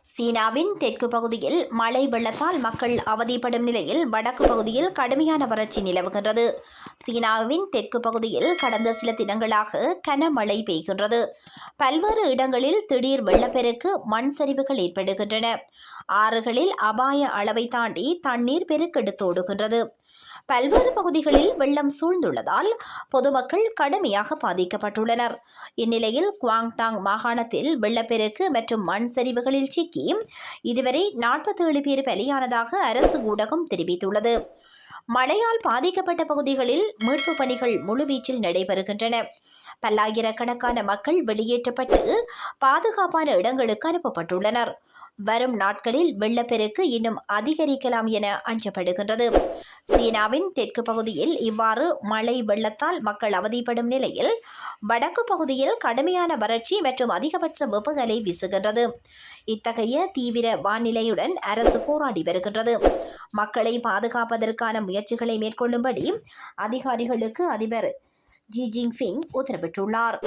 சீனாவின் தெற்கு பகுதியில் மழை வெள்ளத்தால் மக்கள் அவதிப்படும் நிலையில் வடக்கு பகுதியில் கடுமையான வறட்சி நிலவுகின்றது. சீனாவின் தெற்கு பகுதியில் கடந்த சில தினங்களாக கனமழை பெய்கின்றது. பல்வேறு இடங்களில் திடீர் வெள்ளப்பெருக்கு, மண் சரிவுகள் ஏற்படுகின்றன. ஆறுகளில் அபாய அளவை தாண்டி தண்ணீர் பெருக்கெடுத்தோடுகின்றது. பல்வேறு பகுதிகளில் வெள்ளம் சூழ்ந்துள்ளதால் பொதுமக்கள் கடுமையாக பாதிக்கப்பட்டுள்ளனர். இந்நிலையில் குவாங்டாங் மாகாணத்தில் வெள்ளப்பெருக்கு மற்றும் மண் சரிவுகளில் சிக்கி இதுவரை 47 பேர் பலியானதாக அரசு ஊடகம் தெரிவித்துள்ளது. மழையால் பாதிக்கப்பட்ட பகுதிகளில் மீட்புப் பணிகள் முழுவீச்சில் நடைபெறுகின்றன. பல்லாயிரக்கணக்கான மக்கள் வெளியேற்றப்பட்டு பாதுகாப்பான இடங்களுக்கு அனுப்பப்பட்டுள்ளனர். வரும் நாட்களில் வெள்ளப்பெருக்கு இன்னும் அதிகரிக்கலாம் என அஞ்சப்படுகின்றது. சீனாவின் தெற்கு பகுதியில் இவ்வாறு மழை வெள்ளத்தால் மக்கள் அவதிப்படும் நிலையில் வடக்கு பகுதியில் கடுமையான வறட்சி மற்றும் அதிகபட்ச வெப்பநிலை வீசுகின்றது. இத்தகைய தீவிர வானிலையுடன் அரசு போராடி வருகின்றது. மக்களை பாதுகாப்பதற்கான முயற்சிகளை மேற்கொள்ளும்படி அதிகாரிகளுக்கு அதிபர் ஜி ஜின்பிங் உத்தரவிட்டுள்ளார்.